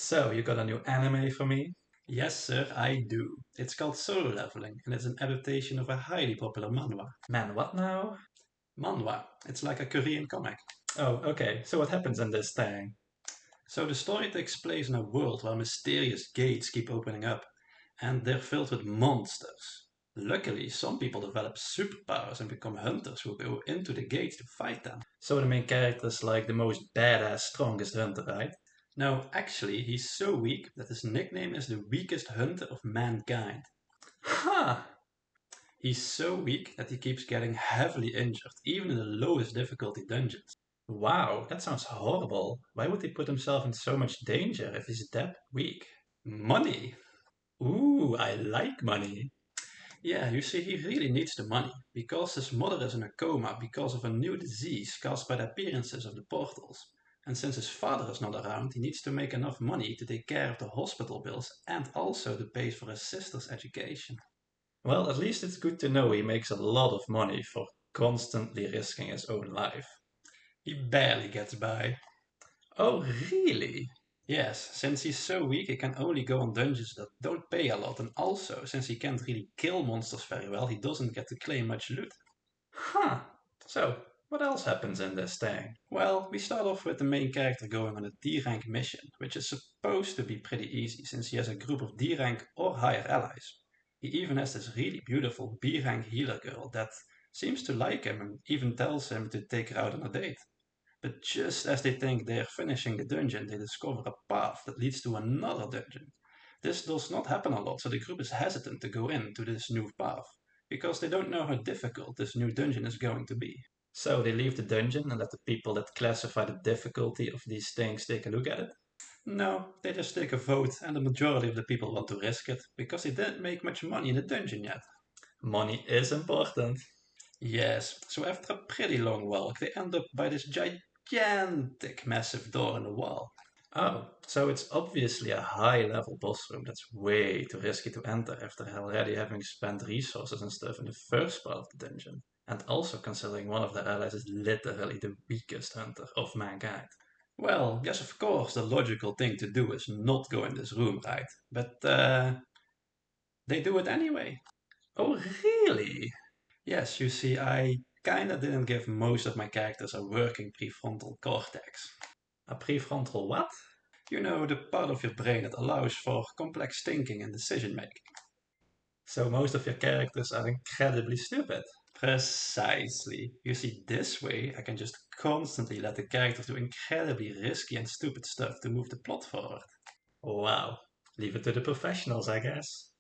So, you got a new anime for me? Yes, sir, I do. It's called Solo Leveling, and it's an adaptation of a highly popular manhwa. Man, what now? Manhwa. It's like a Korean comic. Oh, okay. So what happens in this thing? So the story takes place in a world where mysterious gates keep opening up, and they're filled with monsters. Luckily, some people develop superpowers and become hunters who go into the gates to fight them. So the main character is like the most badass, strongest hunter, right? No, actually, he's so weak that his nickname is the weakest hunter of mankind. Ha! He's so weak that he keeps getting heavily injured, even in the lowest difficulty dungeons. Wow, that sounds horrible. Why would he put himself in so much danger if he's that weak? Money? Ooh, I like money. Yeah, you see, he really needs the money, because his mother is in a coma because of a new disease caused by the appearances of the portals. And since his father is not around, he needs to make enough money to take care of the hospital bills and also to pay for his sister's education. Well, at least it's good to know he makes a lot of money for constantly risking his own life. He barely gets by. Oh, really? Yes, since he's so weak, he can only go on dungeons that don't pay a lot, and also, since he can't really kill monsters very well, he doesn't get to claim much loot. Huh. So, what else happens in this thing? Well, we start off with the main character going on a D-rank mission, which is supposed to be pretty easy, since he has a group of D-rank or higher allies. He even has this really beautiful B-rank healer girl that seems to like him and even tells him to take her out on a date. But just as they think they are finishing the dungeon, they discover a path that leads to another dungeon. This does not happen a lot, so the group is hesitant to go into this new path, because they don't know how difficult this new dungeon is going to be. So they leave the dungeon and let the people that classify the difficulty of these things take a look at it? No, they just take a vote, and the majority of the people want to risk it, because they didn't make much money in the dungeon yet. Money is important. Yes, so after a pretty long walk, they end up by this gigantic, massive door in the wall. Oh, so it's obviously a high level boss room that's way too risky to enter after already having spent resources and stuff in the first part of the dungeon. And also considering one of the allies is literally the weakest hunter of mankind. Well, yes, of course, the logical thing to do is not go in this room, right? But, they do it anyway. Oh, really? Yes, you see, I kinda didn't give most of my characters a working prefrontal cortex. A prefrontal what? You know, the part of your brain that allows for complex thinking and decision making. So most of your characters are incredibly stupid. Precisely. You see, this way I can just constantly let the characters do incredibly risky and stupid stuff to move the plot forward. Wow. Leave it to the professionals, I guess.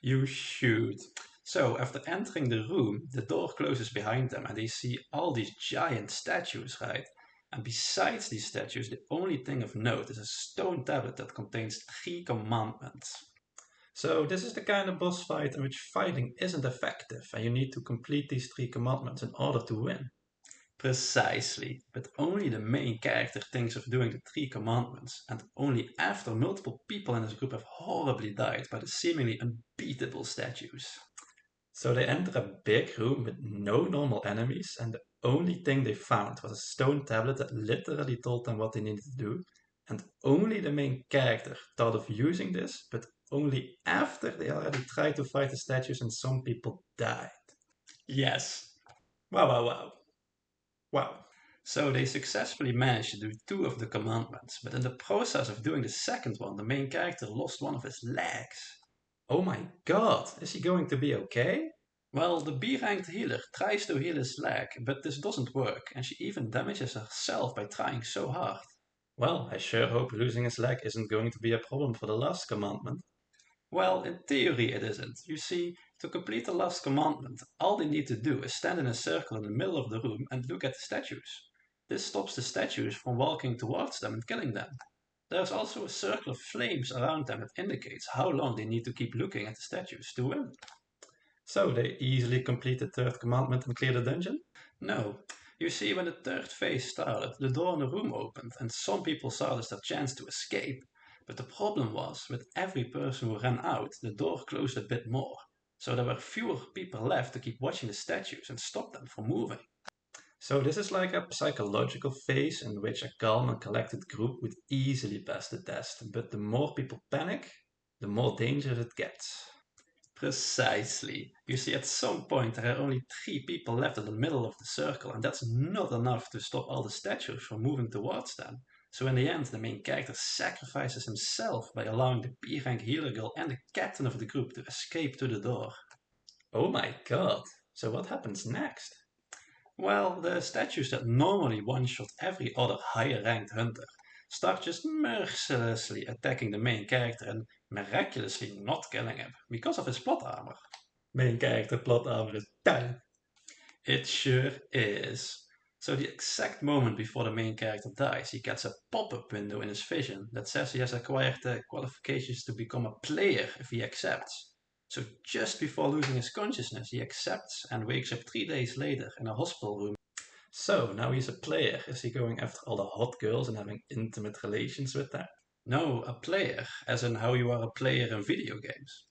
You should. So, after entering the room, the door closes behind them and they see all these giant statues, right? And besides these statues, the only thing of note is a stone tablet that contains three commandments. So, this is the kind of boss fight in which fighting isn't effective and you need to complete these three commandments in order to win. Precisely, but only the main character thinks of doing the three commandments, and only after multiple people in his group have horribly died by the seemingly unbeatable statues. So they enter a big room with no normal enemies, and the only thing they found was a stone tablet that literally told them what they needed to do, and only the main character thought of using this, but only after they already tried to fight the statues and some people died. Yes. Wow, wow, wow. Wow. So they successfully managed to do two of the commandments, but in the process of doing the second one, the main character lost one of his legs. Oh my god, is he going to be okay? Well, the B-ranked healer tries to heal his leg, but this doesn't work, and she even damages herself by trying so hard. Well, I sure hope losing his leg isn't going to be a problem for the last commandment. Well, in theory it isn't. You see, to complete the last commandment, all they need to do is stand in a circle in the middle of the room and look at the statues. This stops the statues from walking towards them and killing them. There's also a circle of flames around them that indicates how long they need to keep looking at the statues to win. So they easily complete the third commandment and clear the dungeon? No. You see, when the third phase started, the door in the room opened, and some people saw this their chance to escape. But the problem was, with every person who ran out, the door closed a bit more. So there were fewer people left to keep watching the statues and stop them from moving. So this is like a psychological phase in which a calm and collected group would easily pass the test, but the more people panic, the more dangerous it gets. Precisely. You see, at some point there are only 3 people left in the middle of the circle, and that's not enough to stop all the statues from moving towards them. So in the end, the main character sacrifices himself by allowing the B-rank healer girl and the captain of the group to escape to the door. Oh my god. So what happens next? Well, the statues that normally one-shot every other higher-ranked hunter start just mercilessly attacking the main character and miraculously not killing him because of his plot armor. Main character plot armor is done. It sure is. So the exact moment before the main character dies, he gets a pop-up window in his vision that says he has acquired the qualifications to become a player if he accepts. So just before losing his consciousness, he accepts and wakes up 3 days later in a hospital room. So now he's a player. Is he going after all the hot girls and having intimate relations with them? No, a player, as in how you are a player in video games.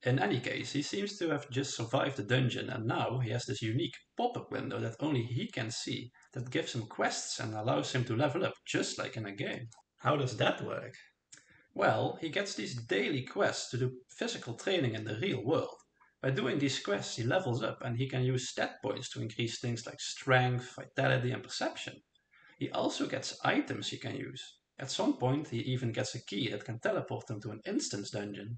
In any case, he seems to have just survived the dungeon and now he has this unique pop-up window that only he can see that gives him quests and allows him to level up just like in a game. How does that work? Well, he gets these daily quests to do physical training in the real world. By doing these quests, he levels up and he can use stat points to increase things like strength, vitality, and perception. He also gets items he can use. At some point, he even gets a key that can teleport him to an instance dungeon.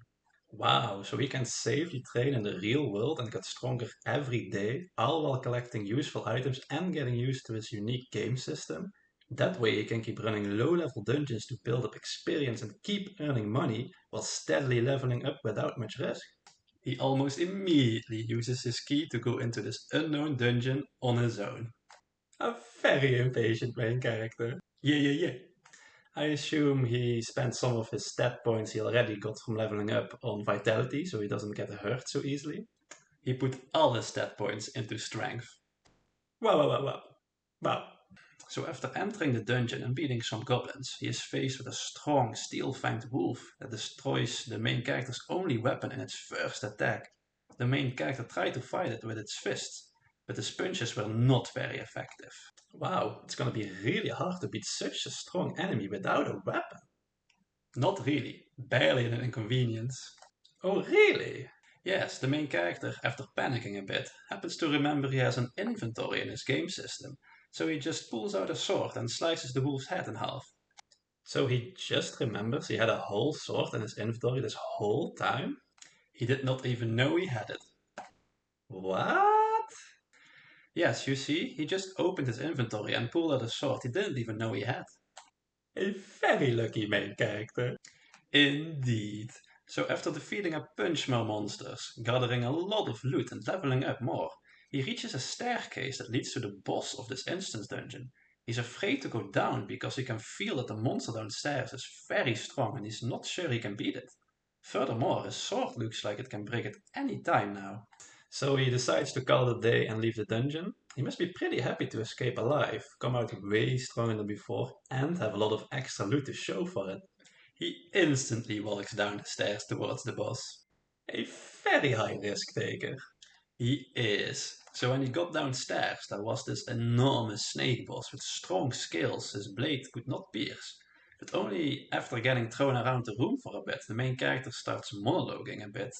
Wow, so he can safely train in the real world and get stronger every day, all while collecting useful items and getting used to his unique game system. That way he can keep running low-level dungeons to build up experience and keep earning money while steadily leveling up without much risk. He almost immediately uses his key to go into this unknown dungeon on his own. A very impatient main character. Yeah. I assume he spent some of his stat points he already got from leveling up on vitality, so he doesn't get hurt so easily. He put all his stat points into strength. Wow. So after entering the dungeon and beating some goblins, he is faced with a strong steel-fanged wolf that destroys the main character's only weapon in its first attack. The main character tried to fight it with its fists, but his punches were not very effective. Wow, it's gonna be really hard to beat such a strong enemy without a weapon. Not really, barely an inconvenience. Oh, really? Yes, the main character, after panicking a bit, happens to remember he has an inventory in his game system, so he just pulls out a sword and slices the wolf's head in half. So he just remembers he had a whole sword in his inventory this whole time? He did not even know he had it. What? Yes, you see, he just opened his inventory and pulled out a sword he didn't even know he had. A very lucky main character. Indeed. So after defeating a bunch more monsters, gathering a lot of loot and leveling up more, he reaches a staircase that leads to the boss of this instance dungeon. He's afraid to go down because he can feel that the monster downstairs is very strong and he's not sure he can beat it. Furthermore, his sword looks like it can break at any time now. So he decides to call it a day and leave the dungeon. He must be pretty happy to escape alive, come out way stronger than before, and have a lot of extra loot to show for it. He instantly walks down the stairs towards the boss. A very high risk taker. He is. So when he got downstairs, there was this enormous snake boss with strong scales his blade could not pierce. But only after getting thrown around the room for a bit, the main character starts monologuing a bit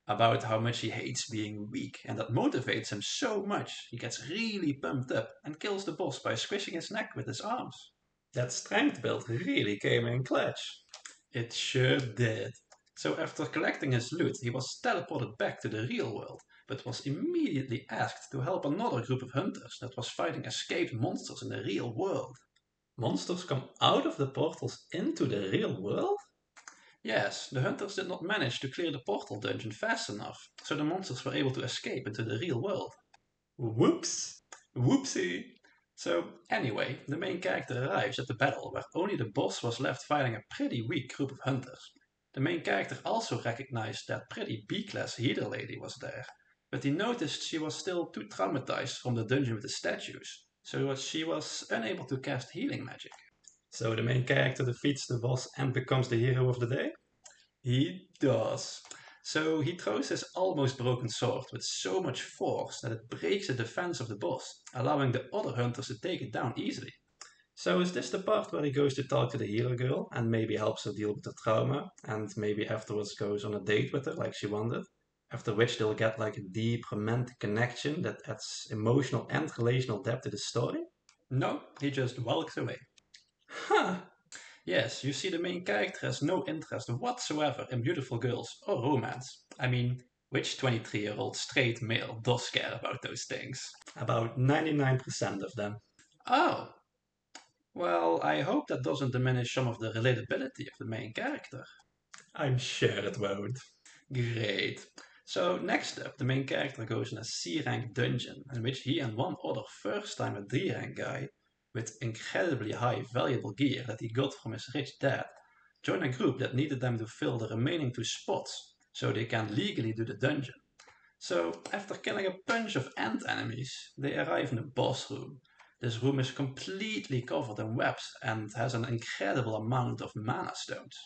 about how much he hates being weak, and that motivates him so much he gets really pumped up and kills the boss by squishing his neck with his arms. That strength build really came in clutch. It sure did. So after collecting his loot, he was teleported back to the real world, but was immediately asked to help another group of hunters that was fighting escaped monsters in the real world. Monsters come out of the portals into the real world? Yes, the hunters did not manage to clear the portal dungeon fast enough, so the monsters were able to escape into the real world. Whoops! Whoopsie! So, anyway, the main character arrives at the battle where only the boss was left fighting a pretty weak group of hunters. The main character also recognized that pretty B-class healer lady was there, but he noticed she was still too traumatized from the dungeon with the statues, so she was unable to cast healing magic. So the main character defeats the boss and becomes the hero of the day? He does. So he throws his almost broken sword with so much force that it breaks the defense of the boss, allowing the other hunters to take it down easily. So is this the part where he goes to talk to the healer girl and maybe helps her deal with the trauma and maybe afterwards goes on a date with her like she wanted? After which they'll get like a deep romantic connection that adds emotional and relational depth to the story? No, he just walks away. Huh. Yes, you see, the main character has no interest whatsoever in beautiful girls or romance. I mean, which 23-year-old straight male does care about those things? About 99% of them. Oh, well, I hope that doesn't diminish some of the relatability of the main character. I'm sure it won't. Great. So next up, the main character goes in a C-rank dungeon in which he and one other first-timer D-rank guy with incredibly high valuable gear that he got from his rich dad join a group that needed them to fill the remaining 2 spots so they can legally do the dungeon. So after killing a bunch of ant enemies, they arrive in a boss room. This room is completely covered in webs and has an incredible amount of mana stones.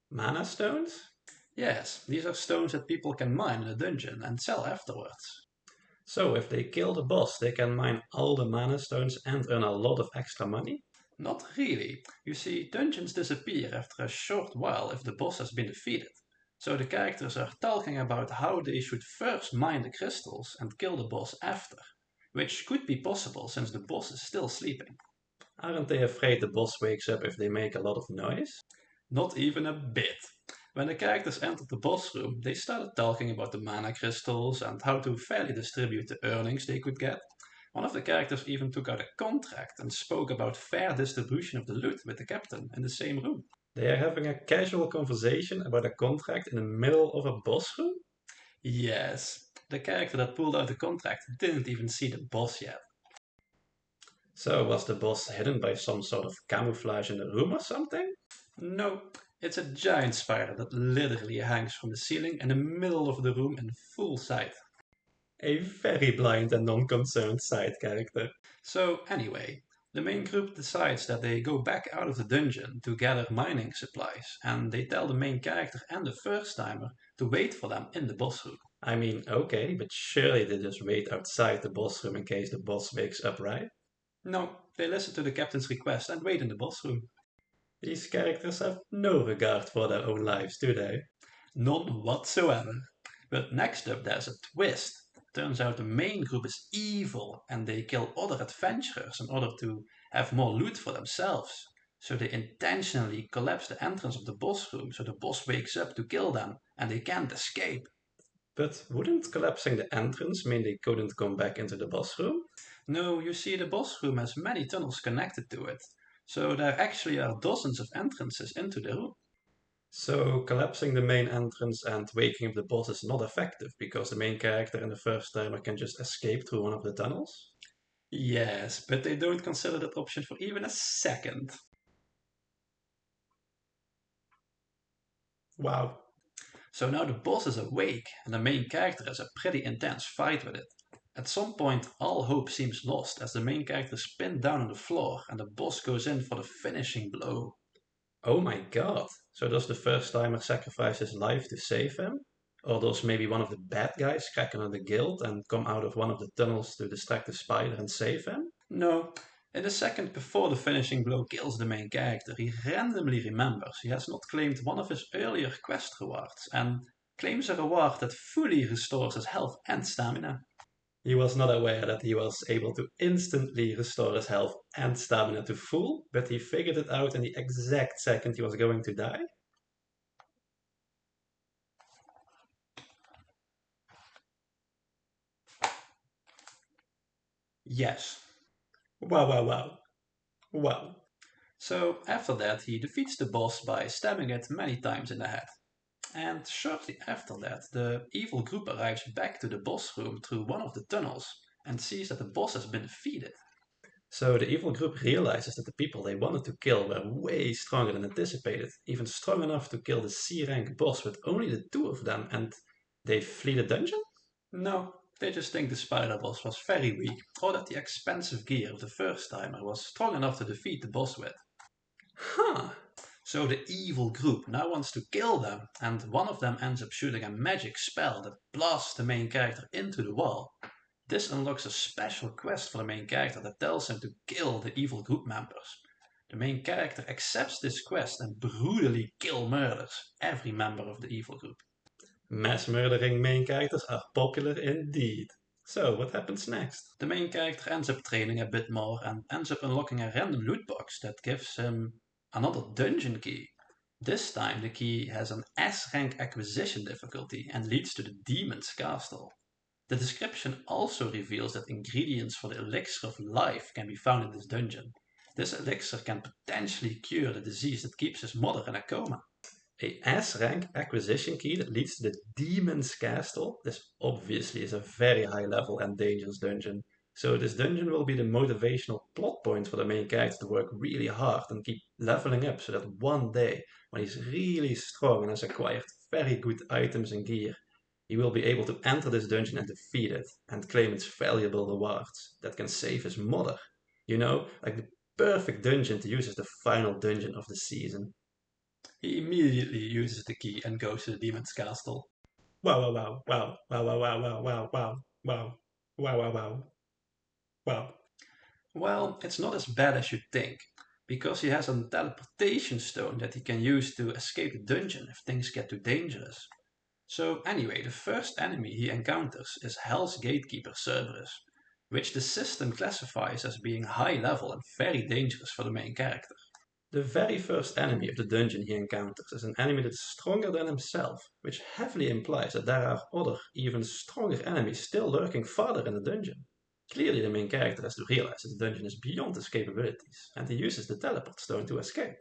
Mana stones? Yes, these are stones that people can mine in a dungeon and sell afterwards. So if they kill the boss, they can mine all the mana stones and earn a lot of extra money? Not really. You see, dungeons disappear after a short while if the boss has been defeated. So the characters are talking about how they should first mine the crystals and kill the boss after, which could be possible since the boss is still sleeping. Aren't they afraid the boss wakes up if they make a lot of noise? Not even a bit. When the characters entered the boss room, they started talking about the mana crystals and how to fairly distribute the earnings they could get. One of the characters even took out a contract and spoke about fair distribution of the loot with the captain in the same room. They are having a casual conversation about a contract in the middle of a boss room? Yes, the character that pulled out the contract didn't even see the boss yet. So was the boss hidden by some sort of camouflage in the room or something? No, it's a giant spider that literally hangs from the ceiling in the middle of the room in full sight. A very blind and non-concerned side character. So anyway, the main group decides that they go back out of the dungeon to gather mining supplies, and they tell the main character and the first timer to wait for them in the boss room. I mean, okay, but surely they just wait outside the boss room in case the boss wakes up, right? No, they listen to the captain's request and wait in the boss room. These characters have no regard for their own lives, do they? None whatsoever. But next up there's a twist. Turns out the main group is evil and they kill other adventurers in order to have more loot for themselves. So they intentionally collapse the entrance of the boss room so the boss wakes up to kill them and they can't escape. But wouldn't collapsing the entrance mean they couldn't come back into the boss room? No, you see, the boss room has many tunnels connected to it, so there actually are dozens of entrances into the room. So collapsing the main entrance and waking up the boss is not effective because the main character and the first timer can just escape through one of the tunnels? Yes, but they don't consider that option for even a second. Wow. So now the boss is awake and the main character has a pretty intense fight with it. At some point, all hope seems lost as the main character is pinned down on the floor and the boss goes in for the finishing blow. Oh my god. So does the first timer sacrifice his life to save him? Or does maybe one of the bad guys crack another guild and come out of one of the tunnels to distract the spider and save him? No. In the second before the finishing blow kills the main character, he randomly remembers he has not claimed one of his earlier quest rewards and claims a reward that fully restores his health and stamina. He was not aware that he was able to instantly restore his health and stamina to full, but he figured it out in the exact second he was going to die. Yes. Wow, wow, wow. Wow. So after that, he defeats the boss by stabbing it many times in the head. And shortly after that, the evil group arrives back to the boss room through one of the tunnels and sees that the boss has been defeated. So the evil group realizes that the people they wanted to kill were way stronger than anticipated, even strong enough to kill the C-rank boss with only the 2 of them, and they flee the dungeon? No, they just think the spider boss was very weak, or that the expensive gear of the first timer was strong enough to defeat the boss with. Huh. So the evil group now wants to kill them, and one of them ends up shooting a magic spell that blasts the main character into the wall. This unlocks a special quest for the main character that tells him to kill the evil group members. The main character accepts this quest and brutally murders every member of the evil group. Mass murdering main characters are popular indeed. So, what happens next? The main character ends up training a bit more and ends up unlocking a random loot box that gives him another dungeon key. This time the key has an S rank acquisition difficulty and leads to the demon's castle. The description also reveals that ingredients for the elixir of life can be found in this dungeon. This elixir can potentially cure the disease that keeps his mother in a coma. A S rank acquisition key that leads to the Demon's Castle. This obviously is a very high level and dangerous dungeon. So this dungeon will be the motivational plot point for the main character to work really hard and keep leveling up so that one day, when he's really strong and has acquired very good items and gear, he will be able to enter this dungeon and defeat it and claim its valuable rewards that can save his mother. You know, like the perfect dungeon to use as the final dungeon of the season. He immediately uses the key and goes to the demon's castle. Wow, wow, wow, wow, wow, wow, wow, wow, wow, wow, wow, wow, wow, wow. Well, it's not as bad as you think, because he has a teleportation stone that he can use to escape the dungeon if things get too dangerous. So anyway, the first enemy he encounters is Hell's Gatekeeper Cerberus, which the system classifies as being high level and very dangerous for the main character. The very first enemy of the dungeon he encounters is an enemy that is stronger than himself, which heavily implies that there are other, even stronger enemies still lurking farther in the dungeon. Clearly the main character has to realize that the dungeon is beyond his capabilities, and he uses the teleport stone to escape.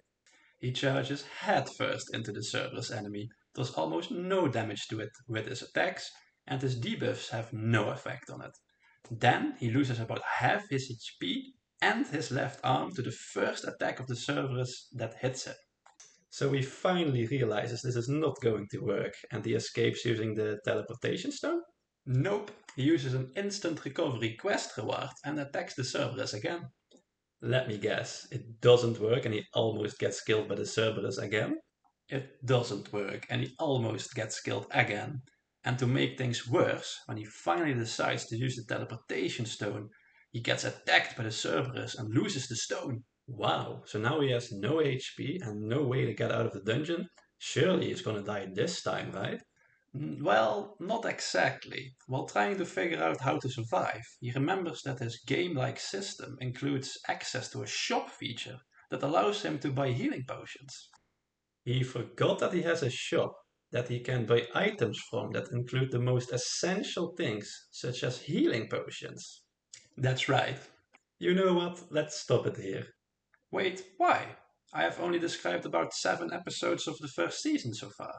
He charges headfirst into the Cerberus enemy, does almost no damage to it with his attacks, and his debuffs have no effect on it. Then he loses about half his HP and his left arm to the first attack of the Cerberus that hits him. So he finally realizes this is not going to work and he escapes using the teleportation stone? Nope, he uses an instant recovery quest reward and attacks the Cerberus again. Let me guess, it doesn't work and he almost gets killed by the Cerberus again? It doesn't work and he almost gets killed again. And to make things worse, when he finally decides to use the teleportation stone, he gets attacked by the Cerberus and loses the stone. Wow, so now he has no HP and no way to get out of the dungeon? Surely he's gonna die this time, right? Well, not exactly. While trying to figure out how to survive, he remembers that his game-like system includes access to a shop feature that allows him to buy healing potions. He forgot that he has a shop that he can buy items from that include the most essential things, such as healing potions. That's right. You know what? Let's stop it here. Wait, why? I have only described about 7 episodes of the first season so far.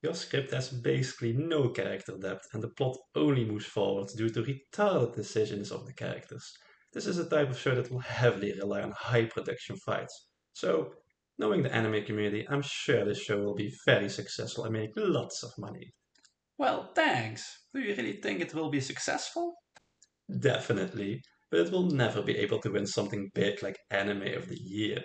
Your script has basically no character depth, and the plot only moves forward due to retarded decisions of the characters. This is a type of show that will heavily rely on high production fights. So, knowing the anime community, I'm sure this show will be very successful and make lots of money. Well, thanks. Do you really think it will be successful? Definitely, but it will never be able to win something big like Anime of the Year.